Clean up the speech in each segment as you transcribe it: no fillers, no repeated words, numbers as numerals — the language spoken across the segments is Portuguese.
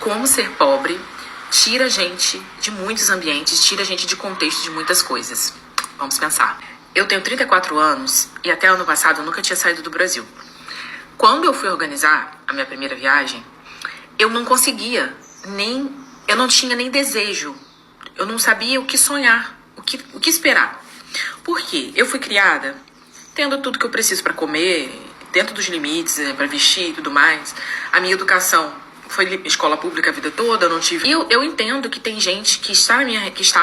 como ser pobre tira a gente de muitos ambientes, tira a gente de contexto de muitas coisas. Vamos pensar. Eu tenho 34 anos e até ano passado eu nunca tinha saído do Brasil. Quando eu fui organizar a minha primeira viagem, eu não conseguia eu não tinha nem desejo. Eu não sabia o que sonhar, o que esperar. Por quê? Eu fui criada tendo tudo que eu preciso para comer, dentro dos limites, para vestir e tudo mais. A minha educação foi escola pública a vida toda, eu não tive... Eu entendo que tem gente que está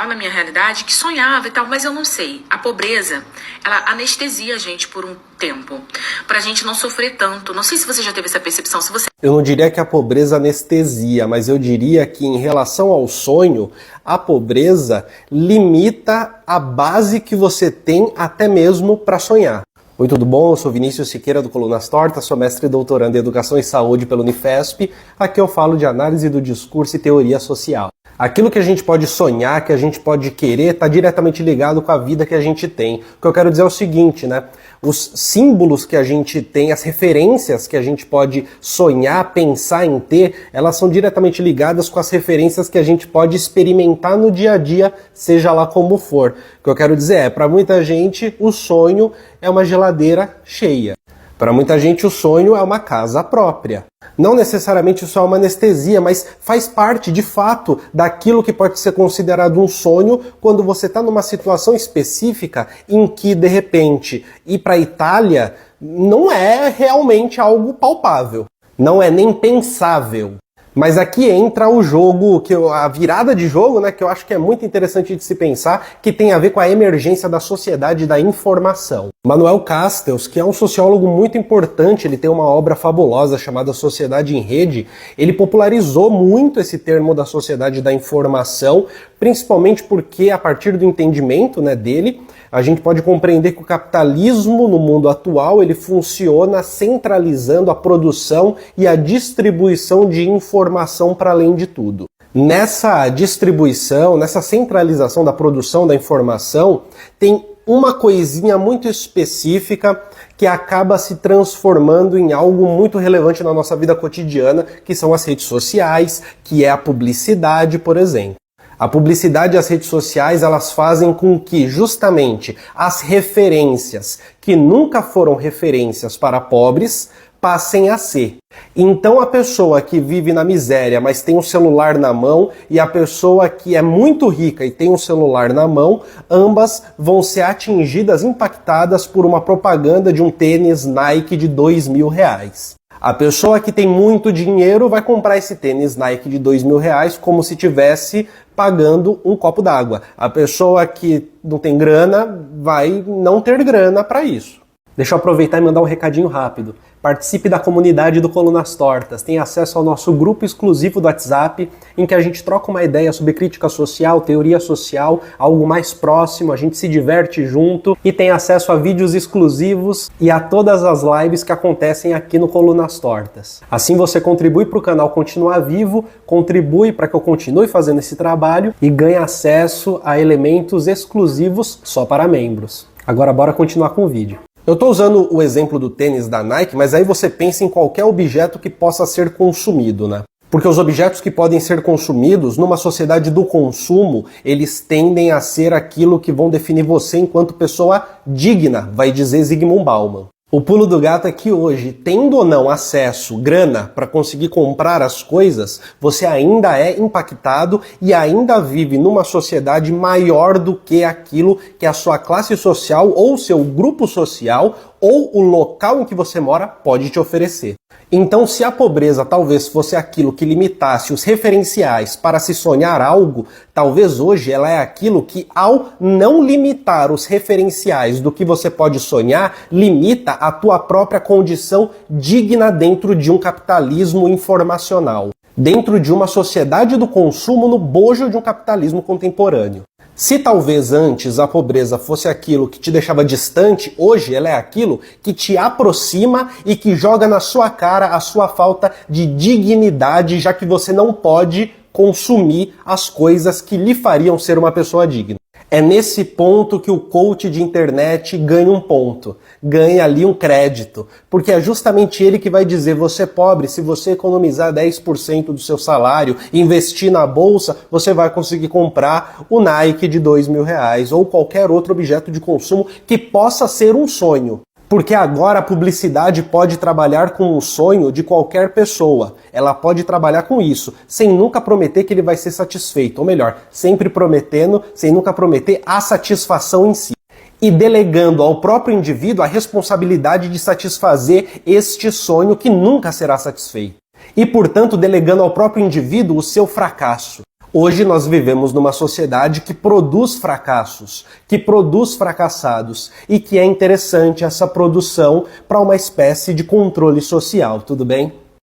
na minha realidade, que sonhava e tal, mas eu não sei. A pobreza, ela anestesia a gente por um tempo, pra gente não sofrer tanto. Não sei se você já teve essa percepção, se você... Eu não diria que a pobreza anestesia, mas eu diria que em relação ao sonho, a pobreza limita a base que você tem até mesmo para sonhar. Oi, tudo bom? Eu sou Vinícius Siqueira do Colunas Tortas, sou mestre e doutorando em Educação e Saúde pela Unifesp. Aqui eu falo de análise do discurso e teoria social. Aquilo que a gente pode sonhar, que a gente pode querer, está diretamente ligado com a vida que a gente tem. O que eu quero dizer é o seguinte, né? Os símbolos que a gente tem, as referências que a gente pode sonhar, pensar em ter, elas são diretamente ligadas com as referências que a gente pode experimentar no dia a dia, seja lá como for. O que eu quero dizer é, para muita gente, o sonho é uma geladeira cheia. Para muita gente, o sonho é uma casa própria. Não necessariamente isso é uma anestesia, mas faz parte, de fato, daquilo que pode ser considerado um sonho quando você está numa situação específica em que, de repente, ir para a Itália não é realmente algo palpável. Não é nem pensável. Mas aqui entra o jogo, a virada de jogo, né, que eu acho que é muito interessante de se pensar, que tem a ver com a emergência da sociedade da informação. Manuel Castells, que é um sociólogo muito importante, ele tem uma obra fabulosa chamada Sociedade em Rede, ele popularizou muito esse termo da sociedade da informação, principalmente porque, a partir do entendimento, né, dele, a gente pode compreender que o capitalismo no mundo atual ele funciona centralizando a produção e a distribuição de informação para além de tudo. Nessa distribuição, nessa centralização da produção da informação, tem uma coisinha muito específica que acaba se transformando em algo muito relevante na nossa vida cotidiana, que são as redes sociais, que é a publicidade, por exemplo. A publicidade e as redes sociais, elas fazem com que justamente as referências que nunca foram referências para pobres passem a ser. Então a pessoa que vive na miséria, mas tem um celular na mão, e a pessoa que é muito rica e tem um celular na mão, ambas vão ser atingidas, impactadas por uma propaganda de um tênis Nike de R$2.000. A pessoa que tem muito dinheiro vai comprar esse tênis Nike de R$2.000 como se tivesse pagando um copo d'água. A pessoa que não tem grana vai não ter grana para isso. Deixa eu aproveitar e mandar um recadinho rápido. Participe da comunidade do Colunas Tortas. Tem acesso ao nosso grupo exclusivo do WhatsApp, em que a gente troca uma ideia sobre crítica social, teoria social, algo mais próximo, a gente se diverte junto e tem acesso a vídeos exclusivos e a todas as lives que acontecem aqui no Colunas Tortas. Assim você contribui para o canal continuar vivo, contribui para que eu continue fazendo esse trabalho e ganha acesso a elementos exclusivos só para membros. Agora bora continuar com o vídeo. Eu estou usando o exemplo do tênis da Nike, mas aí você pensa em qualquer objeto que possa ser consumido, né? Porque os objetos que podem ser consumidos, numa sociedade do consumo, eles tendem a ser aquilo que vão definir você enquanto pessoa digna, vai dizer Zygmunt Bauman. O pulo do gato é que hoje, tendo ou não acesso, grana, para conseguir comprar as coisas, você ainda é impactado e ainda vive numa sociedade maior do que aquilo que a sua classe social ou seu grupo social ou o local em que você mora pode te oferecer. Então, se a pobreza talvez fosse aquilo que limitasse os referenciais para se sonhar algo, talvez hoje ela é aquilo que, ao não limitar os referenciais do que você pode sonhar, limita a tua própria condição digna dentro de um capitalismo informacional, dentro de uma sociedade do consumo no bojo de um capitalismo contemporâneo. Se talvez antes a pobreza fosse aquilo que te deixava distante, hoje ela é aquilo que te aproxima e que joga na sua cara a sua falta de dignidade, já que você não pode consumir as coisas que lhe fariam ser uma pessoa digna. É nesse ponto que o coach de internet ganha um ponto. ganha ali um crédito, porque é justamente ele que vai dizer, você pobre, se você economizar 10% do seu salário, investir na bolsa, você vai conseguir comprar o Nike de R$2.000 ou qualquer outro objeto de consumo que possa ser um sonho. Porque agora a publicidade pode trabalhar com o sonho de qualquer pessoa. Ela pode trabalhar com isso, sem nunca prometer que ele vai ser satisfeito. Ou melhor, sempre prometendo, sem nunca prometer a satisfação em si. E delegando ao próprio indivíduo a responsabilidade de satisfazer este sonho que nunca será satisfeito. E, portanto, delegando ao próprio indivíduo o seu fracasso. Hoje nós vivemos numa sociedade que produz fracassos, que produz fracassados e que é interessante essa produção para uma espécie de controle social, tudo bem?